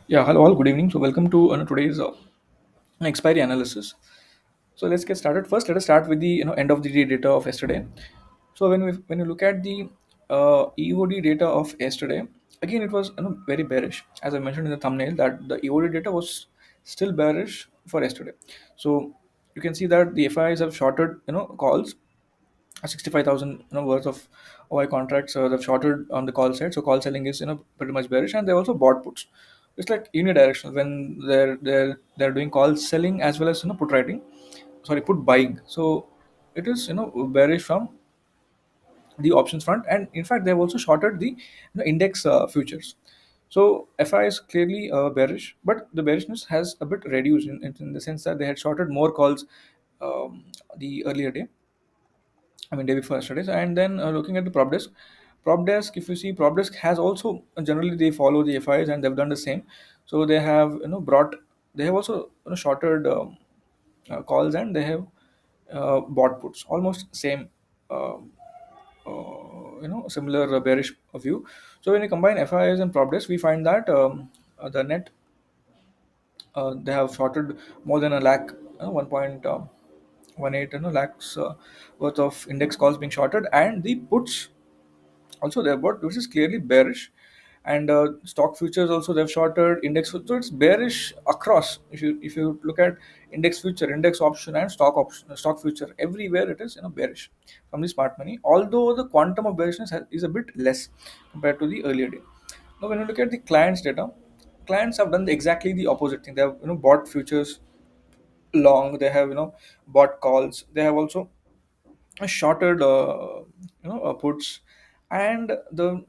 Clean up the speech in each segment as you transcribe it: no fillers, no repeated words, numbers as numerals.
Yeah, hello all. Good evening. So welcome to today's expiry analysis. So let's get started. First, let us start with the end of the day data of yesterday. So when you look at the EOD data of yesterday, again it was very bearish. As I mentioned in the thumbnail, that the EOD data was still bearish for yesterday. So you can see that the FIs have shorted calls 65,000 worth of OI contracts they've shorted on the call side. So call selling is pretty much bearish, and they also bought puts. It's like unidirectional when they're doing call selling as well as put writing, sorry, put buying. So it is bearish from the options front, and in fact they have also shorted the index futures. So FI is clearly bearish, but the bearishness has a bit reduced in the sense that they had shorted more calls the earlier day, I mean day before yesterday's. And then looking at the prop desk, if you see, prop desk has also generally they follow the FIs and they've done the same. So they have they have also shorted calls, and they have bought puts, almost same, similar bearish view. So when you combine FIs and prop desk, we find that the net they have shorted more than a lakh, 1.18 lakhs worth of index calls being shorted, and the puts also they've bought, which is clearly bearish. And stock futures also they've shorted index so it's bearish across. If you look at index future, index option, and stock future, everywhere it is bearish from the smart money, although the quantum of bearishness is a bit less compared to the earlier day. Now when you look at the clients data, clients have done exactly the opposite thing. They have bought futures long, they have bought calls, they have also shorted puts, and the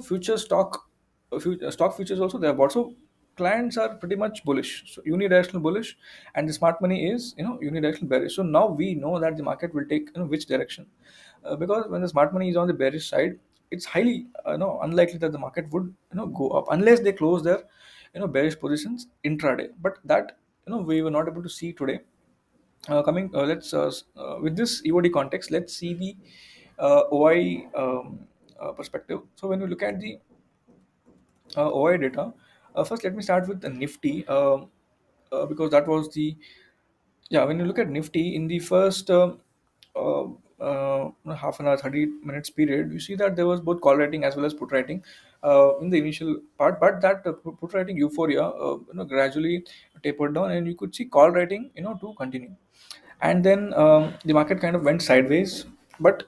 future stock stock futures also they have bought. So clients are pretty much bullish, so unidirectional bullish, and the smart money is unidirectional bearish. So now we know that the market will take which direction, because when the smart money is on the bearish side, it's highly unlikely that the market would go up unless they close their bearish positions intraday. But that we were not able to see today. Coming let's With this EOD context, let's see the OI perspective. So when you look at the OI data, first let me start with the Nifty, because that was the, yeah, when you look at Nifty in the first uh, half an hour, 30 minutes period, you see that there was both call writing as well as put writing in the initial part, but that put writing euphoria gradually tapered down, and you could see call writing to continue. And then the market kind of went sideways, but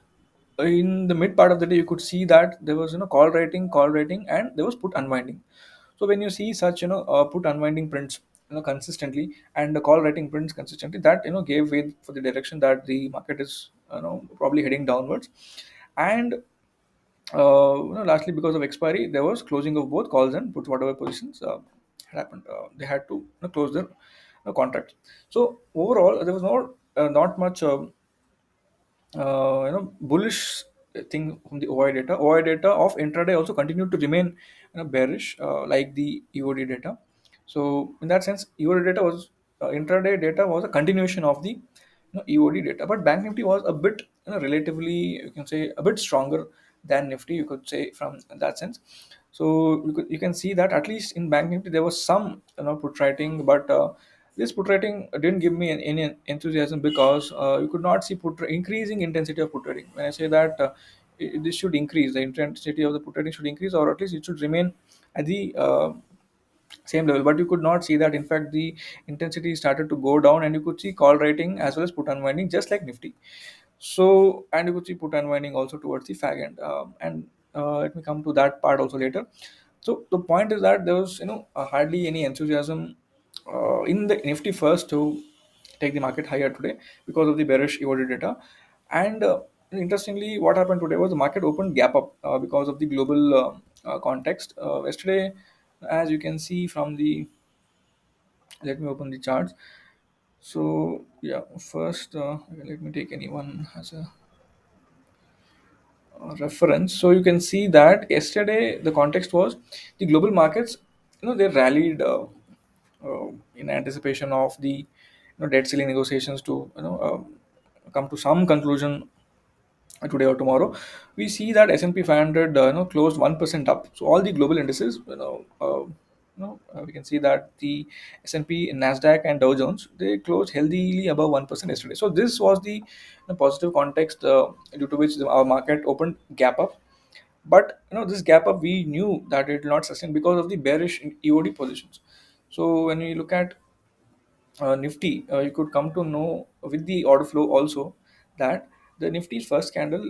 in the mid part of the day you could see that there was call writing, and there was put unwinding. So when you see such put unwinding prints consistently, and the call writing prints consistently, that gave way for the direction that the market is probably heading downwards. And lastly, because of expiry, there was closing of both calls and puts, whatever positions had happened, they had to close their contracts. So overall there was not much bullish thing from the OI data. OI data of intraday also continued to remain bearish, like the EOD data. So in that sense, EOD data was intraday data was a continuation of the EOD data, but Bank Nifty was a bit relatively, you can say, a bit stronger than Nifty, you could say, from that sense. So you can see that at least in Bank Nifty there was some put writing, but this put writing didn't give me any enthusiasm, because you could not see increasing intensity of put writing. When I say that this should increase, the intensity of the put writing should increase, or at least it should remain at the same level, but you could not see that. In fact, the intensity started to go down, and you could see call writing as well as put unwinding, just like Nifty. So, and you could see put unwinding also towards the fag end, and let me come to that part also later. So the point is that there was hardly any enthusiasm in the Nifty first to take the market higher today, because of the bearish EOD data. And interestingly, what happened today was the market opened gap up because of the global context. Yesterday, as you can see from the, let me open the charts. So yeah, first let me take anyone as a reference. So you can see that yesterday the context was the global markets. They rallied in anticipation of the debt ceiling negotiations to come to some conclusion today or tomorrow. We see that S&P 500 closed 1% up. So all the global indices we can see that the S&P, Nasdaq, and Dow Jones, they closed healthily above 1% yesterday. So this was the positive context due to which our market opened gap up. But this gap up, we knew that it will not sustain because of the bearish EOD positions. So when we look at Nifty, you could come to know with the order flow also that the Nifty's first candle,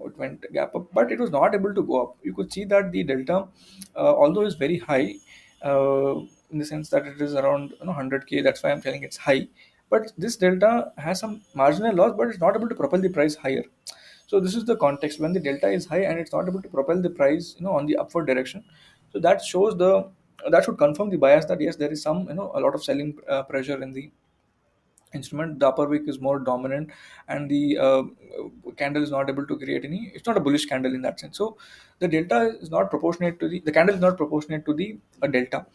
it went gap up, but it was not able to go up. You could see that the delta, although is very high, in the sense that it is around 100K. That's why I'm telling it's high. But this delta has some marginal loss, but it's not able to propel the price higher. So this is the context when the delta is high and it's not able to propel the price, on the upward direction. So that should confirm the bias that yes, there is some, a lot of selling pressure in the instrument. The upper wick is more dominant, and the candle is not able to create any. It's not a bullish candle in that sense. So the delta is not proportionate to the candle is not proportionate to the delta.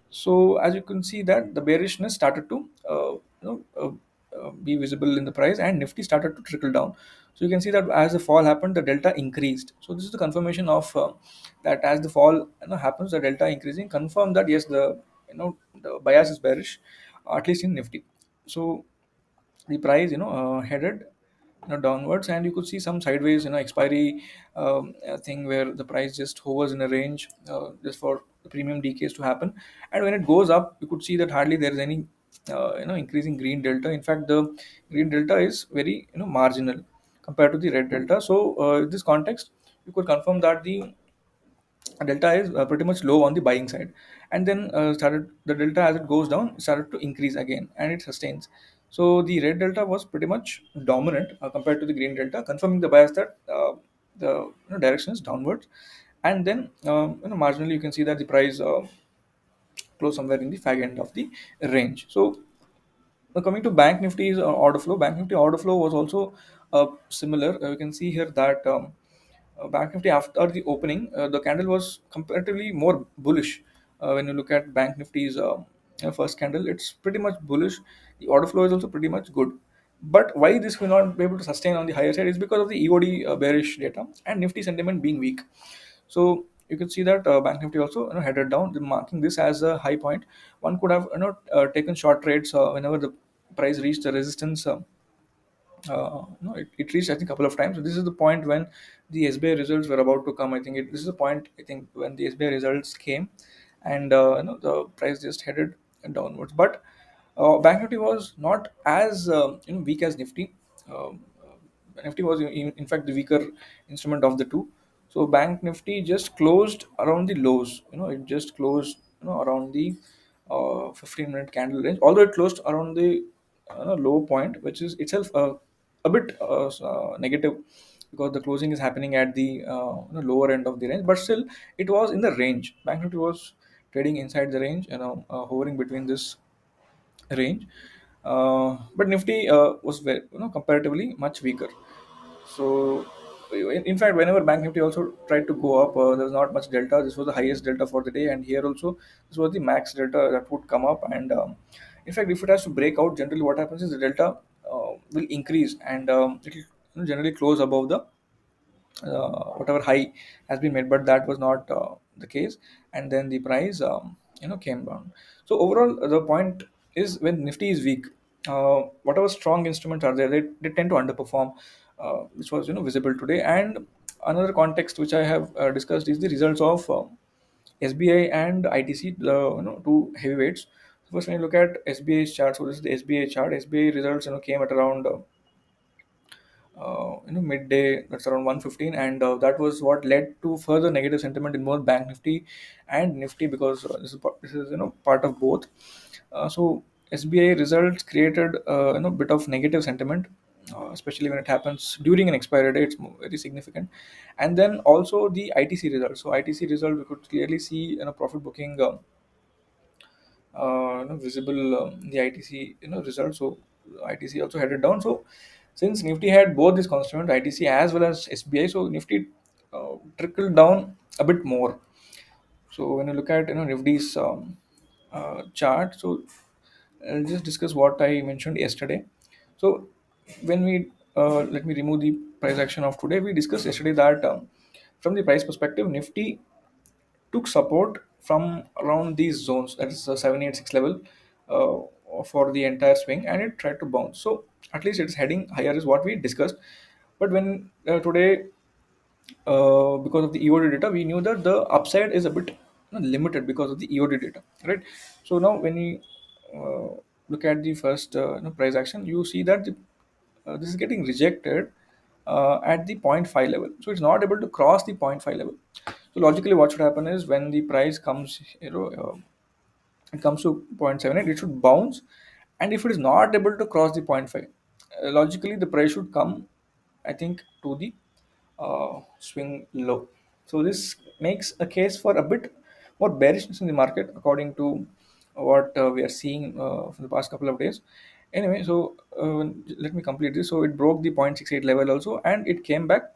So as you can see that the bearishness started to be visible in the price, and Nifty started to trickle down. So you can see that as the fall happened, the delta increased. So this is the confirmation of that as the fall happens, the delta increasing confirm that yes, the bias is bearish, at least in Nifty. So the price headed downwards, and you could see some sideways expiry thing where the price just hovers in a range just for the premium decays to happen. And when it goes up, you could see that hardly there is any increasing green delta. In fact, the green delta is very marginal compared to the red delta. So in this context, you could confirm that the delta is pretty much low on the buying side. And then started the delta, as it goes down, started to increase again, and it sustains. So the red delta was pretty much dominant compared to the green delta, confirming the bias that the direction is downwards. And then marginally you can see that the price close somewhere in the fag end of the range. So coming to Bank Nifty's order flow, Bank Nifty order flow was also similar. You can see here that Bank Nifty after the opening, the candle was comparatively more bullish. When you look at Bank Nifty's first candle, it's pretty much bullish. The order flow is also pretty much good. But why this will not be able to sustain on the higher side is because of the EOD bearish data and Nifty sentiment being weak. So you can see that Bank Nifty also headed down, marking this as a high point. One could have taken short trades whenever the price reached the resistance. No, it reached I think a couple of times. So this is the point when the SBI results were about to come. I think this is the point I think when the SBI results came, and the price just headed downwards. But Bank Nifty was not as weak as Nifty. Nifty was in fact the weaker instrument of the two. So Bank Nifty just closed around the lows. It just closed around the 15-minute candle range. Although it closed around the low point, which is itself a bit negative because the closing is happening at the lower end of the range. But still, it was in the range. Bank Nifty was trading inside the range, hovering between this range. But Nifty was very, comparatively much weaker. So, in fact, whenever Bank Nifty also tried to go up, there was not much delta. This was the highest delta for the day, and here also this was the max delta that would come up. And in fact, if it has to break out, generally what happens is the delta will increase, and it will generally close above the whatever high has been made, but that was not the case. And then the price came down. So overall, the point is when Nifty is weak, whatever strong instruments are there, they tend to underperform, which was visible today. And another context which I have discussed is the results of SBI and ITC, the two heavyweights. First, when you look at SBI's chart, so this is the SBI chart. SBI results came at around midday, that's around 1:15, and that was what led to further negative sentiment in both Bank Nifty and Nifty, because this is part of both. So SBI results created bit of negative sentiment, especially when it happens during an expiry day. It's very significant. And then also the ITC result. So ITC result, we could clearly see profit booking visible in the ITC result. So ITC also headed down. So since Nifty had both these constituents, ITC as well as SBI, so Nifty trickled down a bit more. So when you look at Nifty's chart, so I'll just discuss what I mentioned yesterday. So when we let me remove the price action of today. We discussed yesterday that from the price perspective, Nifty took support from around these zones, that is 786 level, for the entire swing, and it tried to bounce. So at least it's heading higher is what we discussed. But when today, because of the EOD data, we knew that the upside is a bit, limited because of the EOD data, right? So now when we look at the first price action, you see that this is getting rejected at the point 0.5 level. So it's not able to cross the point 0.5 level. So logically, what should happen is when the price comes, it comes to 0.78, it should bounce, and if it is not able to cross the point 0.5, logically the price should come, I think, to the swing low. So this makes a case for a bit more bearishness in the market, according to what we are seeing for the past couple of days. Anyway, so let me complete this. So it broke the 0.68 level also, and it came back.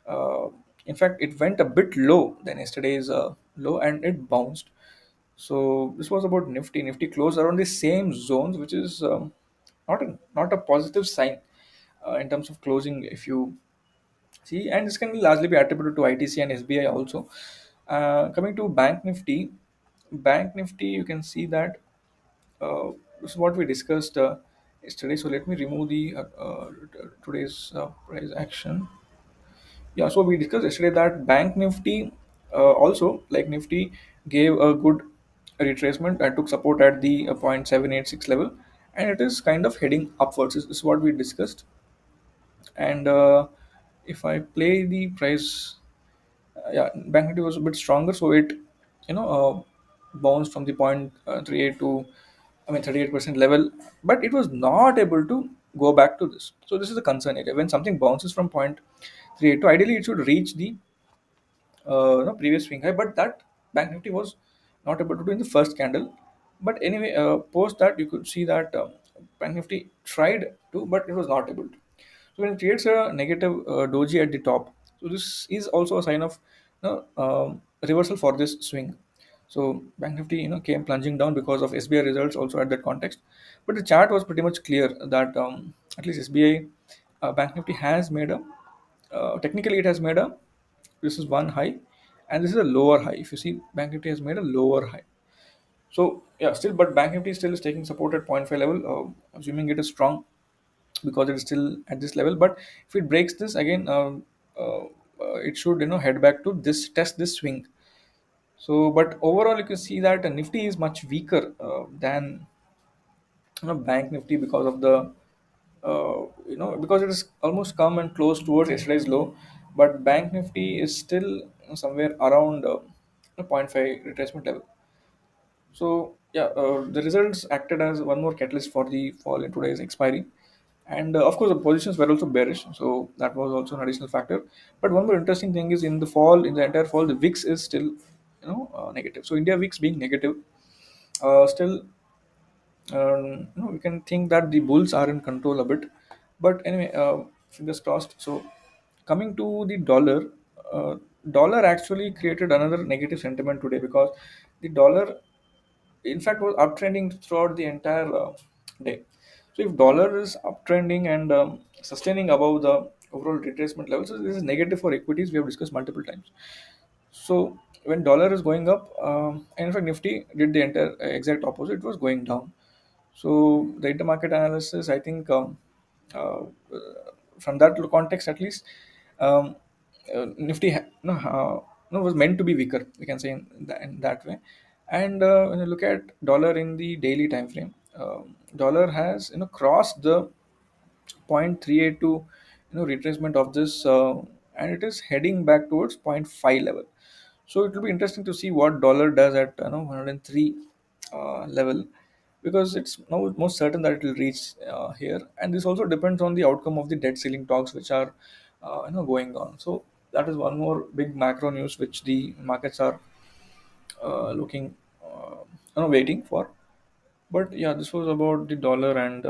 uh, in fact, it went a bit low than yesterday's low, and it bounced. So this was about Nifty. Nifty closed around the same zones, which is not a positive sign in terms of closing, if you see, and this can largely be attributed to ITC and SBI also. Coming to Bank Nifty, you can see that this is what we discussed yesterday. So let me remove the today's price action. Yeah, so we discussed yesterday that Bank Nifty, also like Nifty, gave a good retracement and took support at the 0.786 level, and it is kind of heading upwards. This is what we discussed. And if I play the price, yeah, Bank Nifty was a bit stronger, so it, bounced from the 0.38 to, I mean, 38% level, but it was not able to go back to this. So this is a concern area. When something bounces from 0.38 to, ideally it should reach the previous swing high, but that Bank Nifty was not able to do in the first candle. But anyway, post that, you could see that Bank Nifty tried to, but it was not able to. So when it creates a negative doji at the top, so this is also a sign of, reversal for this swing. So Bank Nifty, came plunging down because of SBI results also at that context. But the chart was pretty much clear that at least SBI, Bank Nifty has made a, technically it has made a, this is one high, and this is a lower high. If you see, Bank Nifty has made a lower high. So yeah, still, but Bank Nifty still is taking support at point 0.5 level, assuming it is strong because it is still at this level. But if it breaks this again, it should, head back to this, test this swing. So, but overall, you can see that Nifty is much weaker than, Bank Nifty, because of the, because it is almost come and close towards yesterday's low, but Bank Nifty is still, somewhere around zero point 0.5 retracement level. So yeah, the results acted as one more catalyst for the fall in today's expiry, and of course the positions were also bearish, so that was also an additional factor. But one more interesting thing is, in the fall, in the entire fall, the VIX is still, negative. So India VIX being negative, still, we can think that the bulls are in control a bit. But anyway, fingers crossed. So coming to the dollar, dollar actually created another negative sentiment today, because the dollar, in fact, was uptrending throughout the entire day. So if dollar is uptrending and sustaining above the overall retracement level, so this is negative for equities. We have discussed multiple times. So when dollar is going up, and in fact Nifty did the entire exact opposite. It was going down. So the intermarket analysis, I think, uh, from that context at least, um, Nifty was meant to be weaker. We can say in that way. And when you look at dollar in the daily time frame, dollar has, crossed the 0.38 to, retracement of this, and it is heading back towards point 0.5 level. So it will be interesting to see what dollar does at, 103 level, because it's now most certain that it will reach here, and this also depends on the outcome of the debt ceiling talks, which are, going on. So that is one more big macro news which the markets are looking, waiting for. But yeah, this was about the dollar, and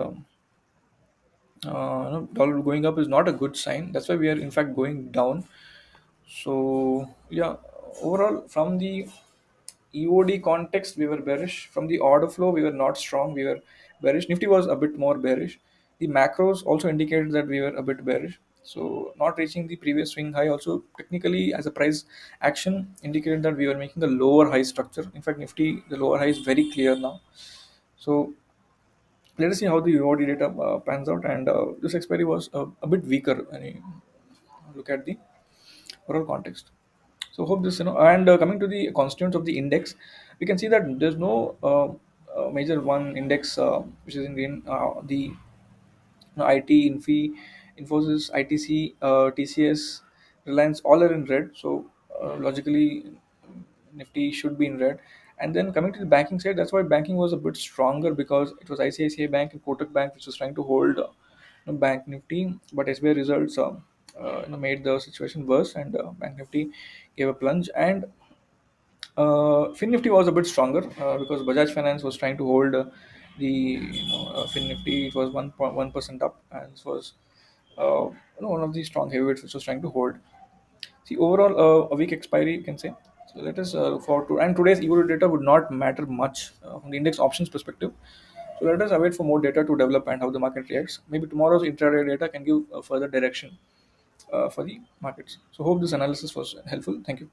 dollar going up is not a good sign. That's why we are in fact going down. So yeah, overall from the EOD context, we were bearish. From the order flow, we were not strong. We were bearish. Nifty was a bit more bearish. The macros also indicated that we were a bit bearish. So not reaching the previous swing high also technically as a price action indicated that we were making the lower high structure. In fact, Nifty the lower high is very clear now. So let us see how the UOD data pans out. And this expiry was a bit weaker when you look at the overall context. So hope this, and coming to the constituents of the index, we can see that there's no major one index which is in green. The IT, Infi, Infosys, ITC, TCS, Reliance, all are in red. So logically, Nifty should be in red. And then coming to the banking side, that's why banking was a bit stronger because it was ICICI Bank and Kotak Bank which was trying to hold Bank Nifty, but SBI results made the situation worse, and Bank Nifty gave a plunge. And Fin Nifty was a bit stronger because Bajaj Finance was trying to hold Fin Nifty. It was 1.1% up, and this was one of the strong heavyweights which was trying to hold. See, overall, a weak expiry, you can say. So let us look forward to, and today's euro data would not matter much from the index options perspective. So let us await for more data to develop and how the market reacts. Maybe tomorrow's intraday data can give further direction for the markets. So hope this analysis was helpful. Thank you.